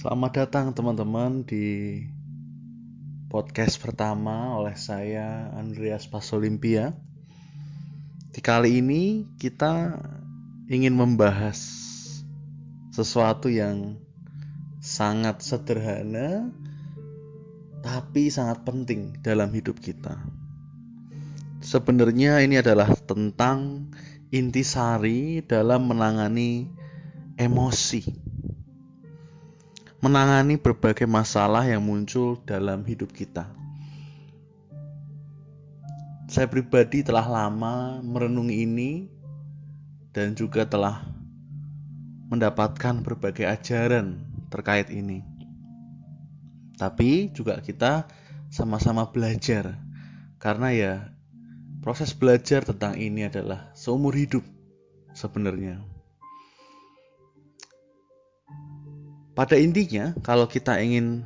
Selamat datang teman-teman di podcast pertama oleh saya Andreas Pasolimpia. Di kali ini kita ingin membahas sesuatu yang sangat sederhana tapi sangat penting dalam hidup kita. Sebenarnya ini adalah tentang intisari dalam menangani emosi. Menangani berbagai masalah yang muncul dalam hidup kita. Saya pribadi telah lama merenungi ini dan juga telah mendapatkan berbagai ajaran terkait ini. Tapi juga kita sama-sama belajar, karena ya proses belajar tentang ini adalah seumur hidup sebenarnya. Pada intinya, kalau kita ingin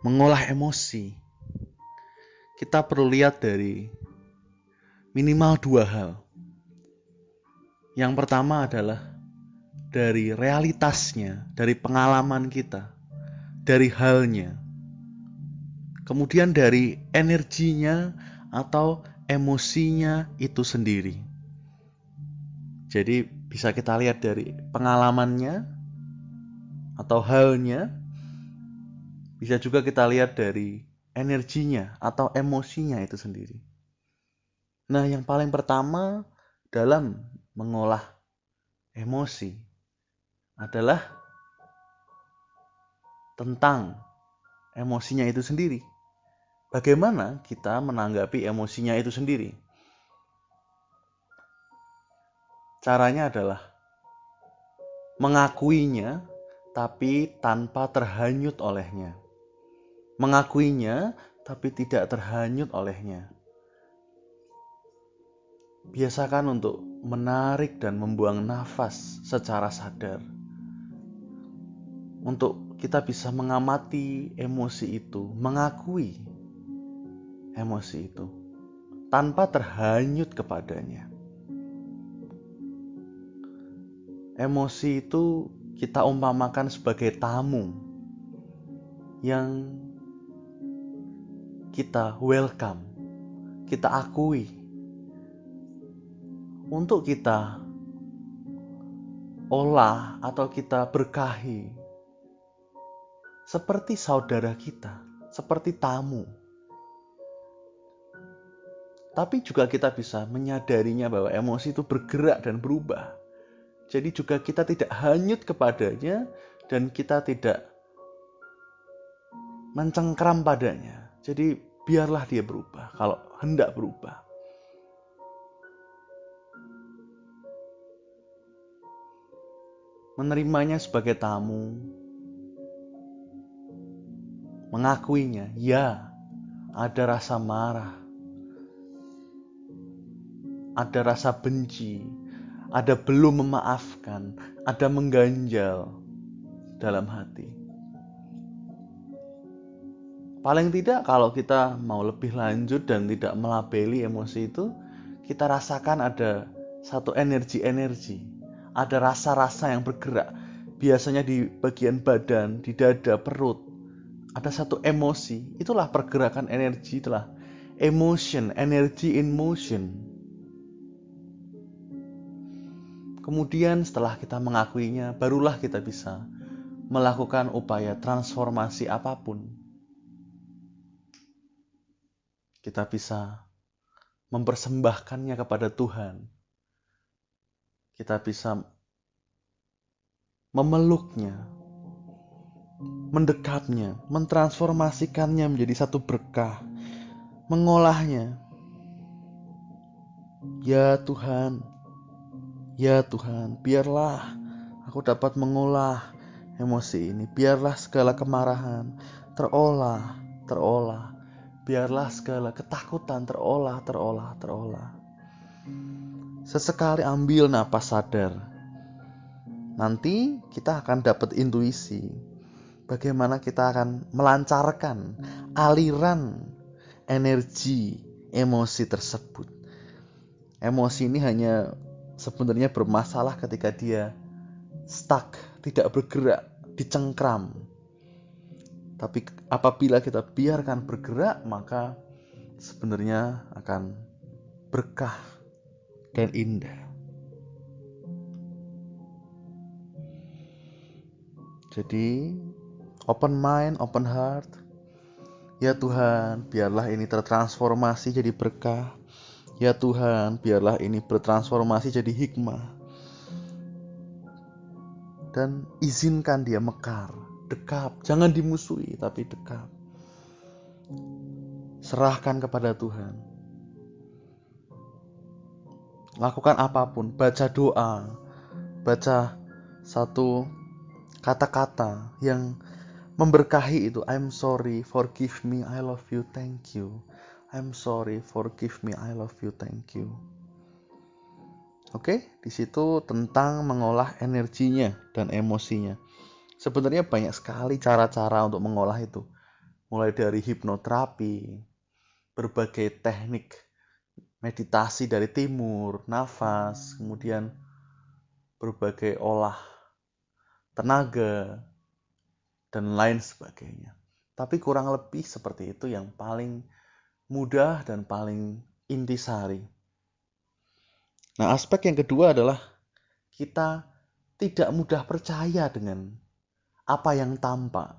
mengolah emosi, kita perlu lihat dari minimal dua hal. Yang pertama adalah dari realitasnya, dari pengalaman kita, dari halnya. Kemudian dari energinya atau emosinya itu sendiri. Jadi bisa kita lihat dari pengalamannya atau halnya. Bisa juga kita lihat dari energinya atau emosinya itu sendiri. Nah, yang paling pertama dalam mengolah emosi adalah tentang emosinya itu sendiri. Bagaimana kita menanggapi emosinya itu sendiri? Caranya adalah mengakuinya tapi tanpa terhanyut olehnya. Mengakuinya tapi tidak terhanyut olehnya. Biasakan untuk menarik dan membuang nafas secara sadar. Untuk kita bisa mengamati emosi itu, mengakui emosi itu, tanpa terhanyut kepadanya. Emosi itu kita umpamakan sebagai tamu yang kita welcome, kita akui, untuk kita olah atau kita berkahi seperti saudara kita, seperti tamu. Tapi juga kita bisa menyadarinya bahwa emosi itu bergerak dan berubah. Jadi juga kita tidak hanyut kepadanya dan kita tidak mencengkram padanya. Jadi biarlah dia berubah kalau hendak berubah. Menerimanya sebagai tamu, mengakuinya, ya ada rasa marah, ada rasa benci, ada belum memaafkan, ada mengganjal dalam hati. Paling tidak kalau kita mau lebih lanjut dan tidak melabeli emosi itu, kita rasakan ada satu energi-energi, ada rasa-rasa yang bergerak. Biasanya di bagian badan, di dada, perut, ada satu emosi. Itulah pergerakan energi, itulah emotion, energy in motion. Kemudian setelah kita mengakuinya, barulah kita bisa melakukan upaya transformasi apapun. Kita bisa mempersembahkannya kepada Tuhan. Kita bisa memeluknya, mendekapnya, mentransformasikannya menjadi satu berkah, mengolahnya. Ya Tuhan, biarlah aku dapat mengolah emosi ini. Biarlah segala kemarahan terolah. Biarlah segala ketakutan terolah. Sesekali ambil napas sadar. Nanti kita akan dapat intuisi bagaimana kita akan melancarkan aliran energi emosi tersebut. Emosi ini hanya sebenarnya bermasalah ketika dia stuck, tidak bergerak, dicengkram. Tapi apabila kita biarkan bergerak, maka sebenarnya akan berkah dan indah. Jadi, open mind, open heart. Ya Tuhan, biarlah ini tertransformasi jadi berkah. Ya Tuhan, biarlah ini bertransformasi jadi hikmah. Dan izinkan dia mekar, dekap. Jangan dimusuhi, tapi dekap. Serahkan kepada Tuhan. Lakukan apapun, baca doa, baca satu kata-kata yang memberkahi itu. I'm sorry, forgive me, I love you, thank you. I'm sorry, forgive me, I love you, thank you. Oke, di situ tentang mengolah energinya dan emosinya. Sebenarnya banyak sekali cara-cara untuk mengolah itu. Mulai dari hipnoterapi, berbagai teknik meditasi dari timur, nafas, kemudian berbagai olah tenaga, dan lain sebagainya. Tapi kurang lebih seperti itu yang paling mudah dan paling intisari. Nah, aspek yang kedua adalah kita tidak mudah percaya dengan apa yang tampak.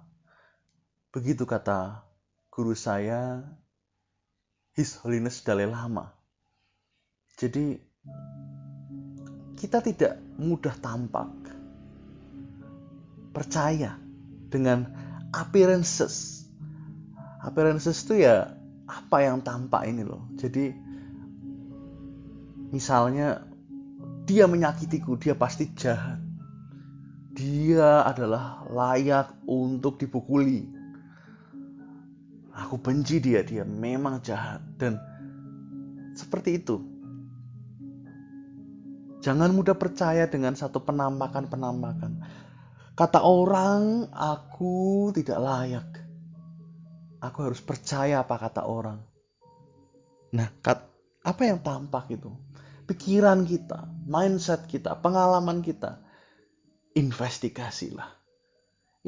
Begitu kata guru saya, His Holiness Dalai Lama. Jadi, kita tidak mudah tampak percaya dengan appearances. Appearances itu ya apa yang tampak ini loh. Jadi misalnya dia menyakitiku, dia pasti jahat. Dia adalah layak untuk dipukuli. Aku benci dia memang jahat. Dan seperti itu. Jangan mudah percaya dengan satu penampakan-penampakan. Kata orang, aku tidak layak. Aku harus percaya apa kata orang. Nah, apa yang tampak itu? Pikiran kita, mindset kita, pengalaman kita. Investigasilah.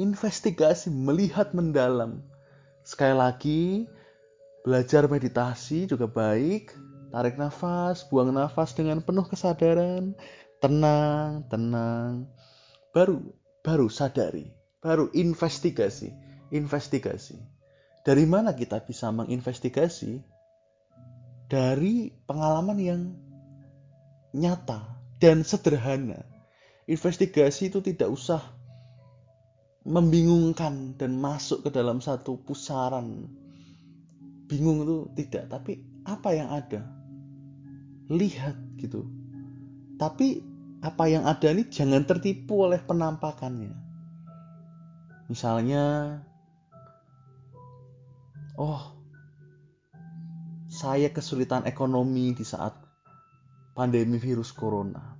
Investigasi, melihat mendalam. Sekali lagi, belajar meditasi juga baik. Tarik nafas, buang nafas dengan penuh kesadaran. Tenang, tenang. Baru sadari. Baru investigasi. Dari mana kita bisa menginvestigasi? Dari pengalaman yang nyata dan sederhana. Investigasi itu tidak usah membingungkan dan masuk ke dalam satu pusaran. Bingung itu tidak, tapi apa yang ada? Lihat gitu. Tapi apa yang ada ini jangan tertipu oleh penampakannya. Misalnya, saya kesulitan ekonomi di saat pandemi virus corona.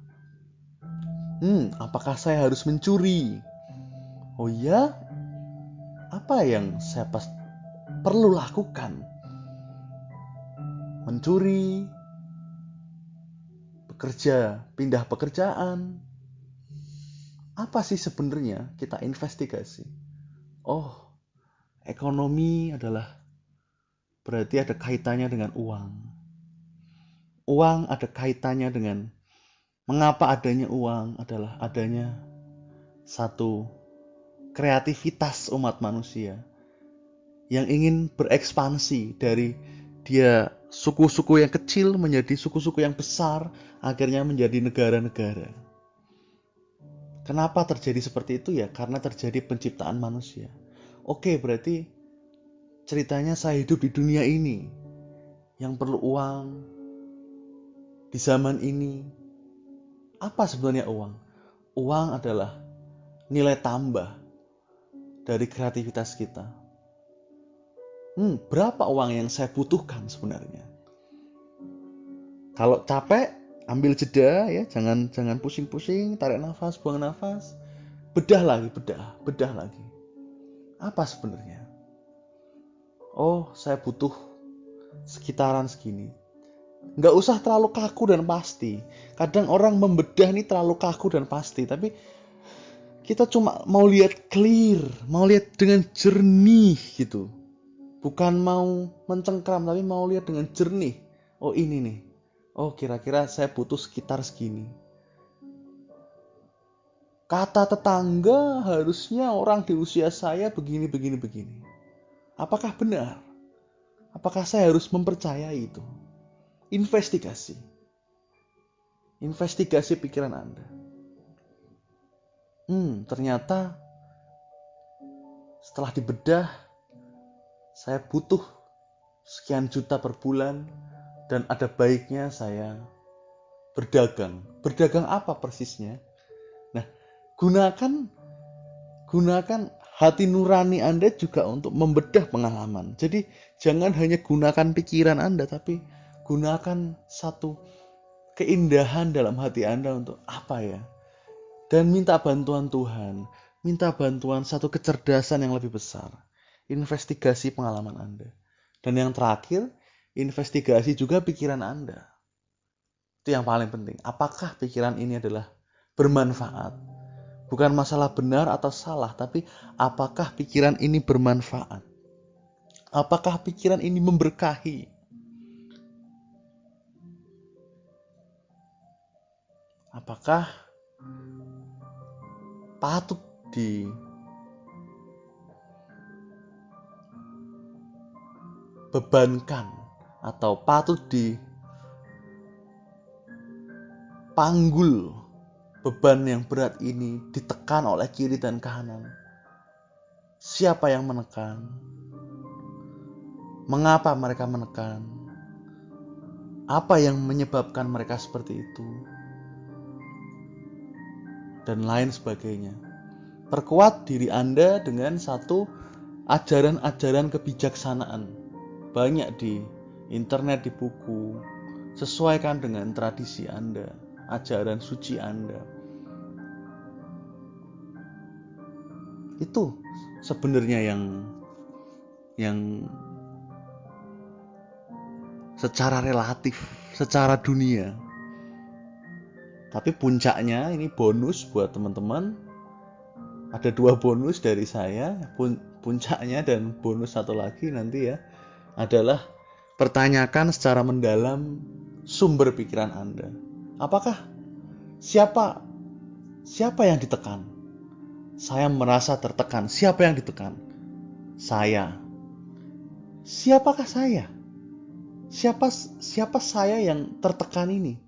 Apakah saya harus mencuri? Oh ya, apa yang saya perlu lakukan? Mencuri, bekerja, pindah pekerjaan. Apa sih sebenarnya kita investigasi? Ekonomi adalah berarti ada kaitannya dengan uang. Uang ada kaitannya dengan mengapa adanya uang adalah adanya satu kreativitas umat manusia yang ingin berekspansi dari dia suku-suku yang kecil menjadi suku-suku yang besar, akhirnya menjadi negara-negara. Kenapa terjadi seperti itu ya? Karena terjadi penciptaan manusia. Oke, berarti ceritanya saya hidup di dunia ini yang perlu uang di zaman ini. Apa sebenarnya uang? Uang adalah nilai tambah dari kreativitas kita. Berapa uang yang saya butuhkan sebenarnya? Kalau capek, ambil jeda ya, jangan pusing-pusing, tarik nafas, buang nafas, bedah lagi. Apa sebenarnya? Saya butuh sekitaran segini. Nggak usah terlalu kaku dan pasti. Kadang orang membedah ini terlalu kaku dan pasti, tapi Kita cuma mau lihat clear, mau lihat dengan jernih gitu. Bukan mau mencengkram, tapi mau lihat dengan jernih. Oh ini nih, oh kira-kira saya butuh sekitar segini. Kata tetangga harusnya orang di usia saya begini. Apakah benar? Apakah saya harus mempercayai itu? Investigasi. Investigasi pikiran Anda. Ternyata setelah dibedah, saya butuh sekian juta per bulan dan ada baiknya saya berdagang. Berdagang apa persisnya? Nah, gunakan hati nurani Anda juga untuk membedah pengalaman. Jadi jangan hanya gunakan pikiran Anda, tapi gunakan satu keindahan dalam hati Anda untuk apa ya? Dan minta bantuan Tuhan, minta bantuan satu kecerdasan yang lebih besar. Investigasi pengalaman Anda. Dan yang terakhir, investigasi juga pikiran Anda. Itu yang paling penting. Apakah pikiran ini adalah bermanfaat? Bukan masalah benar atau salah, tapi apakah pikiran ini bermanfaat? Apakah pikiran ini memberkahi? Apakah patut dibebankan atau patut dipanggul beban yang berat ini ditekan oleh kiri dan kanan? Siapa yang menekan? Mengapa mereka menekan? Apa yang menyebabkan mereka seperti itu? Dan lain sebagainya. Perkuat diri Anda dengan satu ajaran-ajaran kebijaksanaan. Banyak di internet, di buku. Sesuaikan dengan tradisi Anda, ajaran suci Anda. Itu sebenarnya yang secara relatif, secara dunia. Tapi puncaknya ini bonus buat teman-teman. Ada 2 bonus dari saya. Puncaknya dan bonus satu lagi nanti ya adalah pertanyakan secara mendalam sumber pikiran Anda. Apakah siapa yang ditekan? Saya merasa tertekan. Siapa yang ditekan? Saya. Siapakah saya? Siapa saya yang tertekan ini?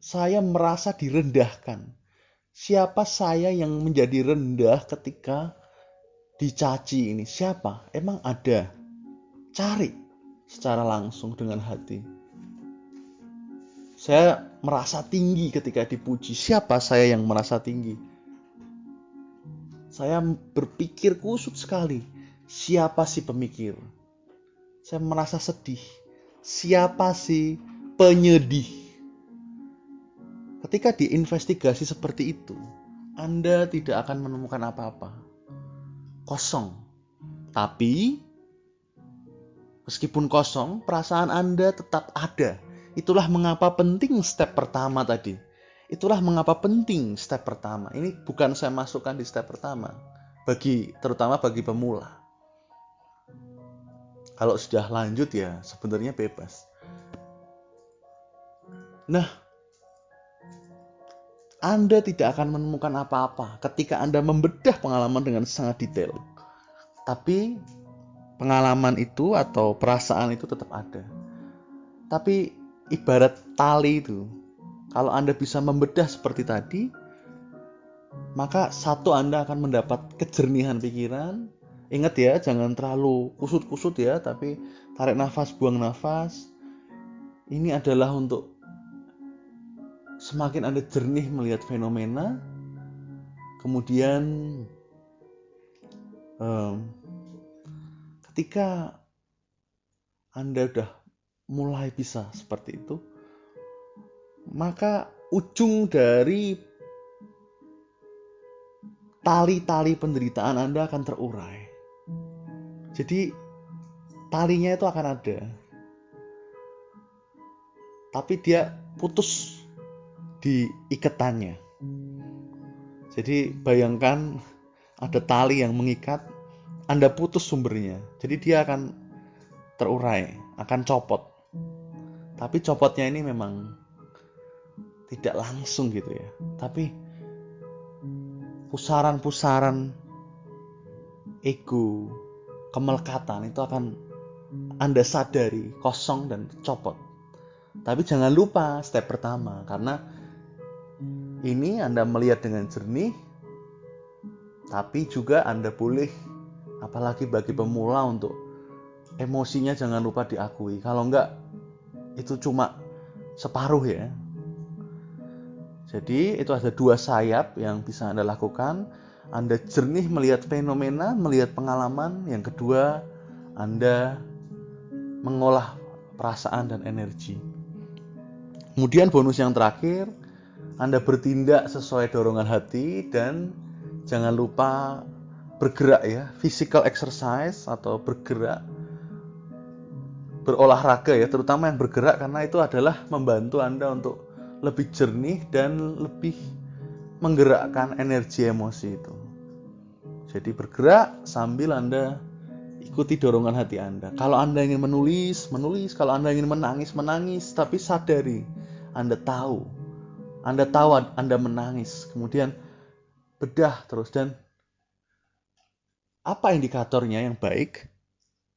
Saya merasa direndahkan. Siapa saya yang menjadi rendah ketika dicaci ini? Siapa? Emang ada? Cari secara langsung dengan hati. Saya merasa tinggi ketika dipuji. Siapa saya yang merasa tinggi? Saya berpikir kusut sekali. Siapa si pemikir? Saya merasa sedih. Siapa si penyedih? Ketika diinvestigasi seperti itu, Anda tidak akan menemukan apa-apa. Kosong. Tapi, meskipun kosong, perasaan Anda tetap ada. Itulah mengapa penting step pertama tadi. Itulah mengapa penting step pertama. Ini bukan saya masukkan di step pertama. Terutama bagi pemula. Kalau sudah lanjut ya sebenarnya bebas. Nah, Anda tidak akan menemukan apa-apa ketika Anda membedah pengalaman dengan sangat detail. Tapi pengalaman itu atau perasaan itu tetap ada. Tapi ibarat tali itu, kalau Anda bisa membedah seperti tadi, maka satu Anda akan mendapat kejernihan pikiran. Ingat ya, jangan terlalu kusut-kusut ya, tapi tarik nafas, buang nafas. Ini adalah untuk semakin Anda jernih melihat fenomena, kemudian ketika Anda sudah mulai bisa seperti itu, maka ujung dari tali-tali penderitaan Anda akan terurai. Jadi talinya itu akan ada, tapi dia putus di ikatannya. Jadi bayangkan ada tali yang mengikat, Anda putus sumbernya. Jadi dia akan terurai, akan copot. Tapi copotnya ini memang tidak langsung gitu ya. Tapi pusaran-pusaran ego, kemelekatan itu akan Anda sadari kosong dan copot. Tapi jangan lupa step pertama, karena ini Anda melihat dengan jernih, tapi juga Anda boleh, apalagi bagi pemula, untuk emosinya jangan lupa diakui. Kalau enggak, itu cuma separuh ya. Jadi itu ada 2 sayap yang bisa Anda lakukan. Anda jernih melihat fenomena, melihat pengalaman. Yang kedua, Anda mengolah perasaan dan energi. Kemudian bonus yang terakhir, Anda bertindak sesuai dorongan hati dan jangan lupa bergerak ya, physical exercise atau bergerak, berolahraga ya, terutama yang bergerak, karena itu adalah membantu Anda untuk lebih jernih dan lebih menggerakkan energi emosi itu. Jadi bergerak sambil Anda ikuti dorongan hati Anda. Kalau Anda ingin menulis, menulis. Kalau Anda ingin menangis, menangis. Tapi sadari, Anda tahu Anda menangis. Kemudian bedah terus. Dan apa indikatornya yang baik?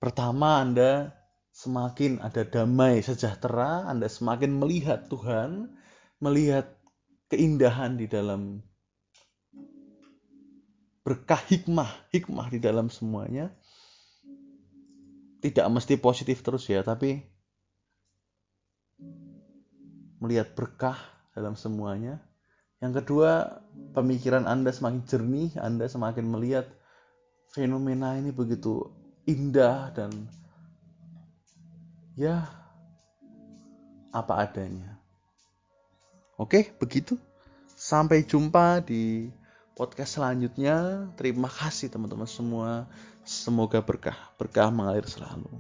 Pertama, Anda semakin ada damai, sejahtera. Anda semakin melihat Tuhan, melihat keindahan di dalam berkah, hikmah di dalam semuanya. Tidak mesti positif terus ya, tapi melihat berkah dalam semuanya. Yang kedua, pemikiran Anda semakin jernih, Anda semakin melihat fenomena ini begitu indah dan ya apa adanya. Oke, begitu. Sampai jumpa di podcast selanjutnya. Terima kasih teman-teman semua. Semoga berkah mengalir selalu.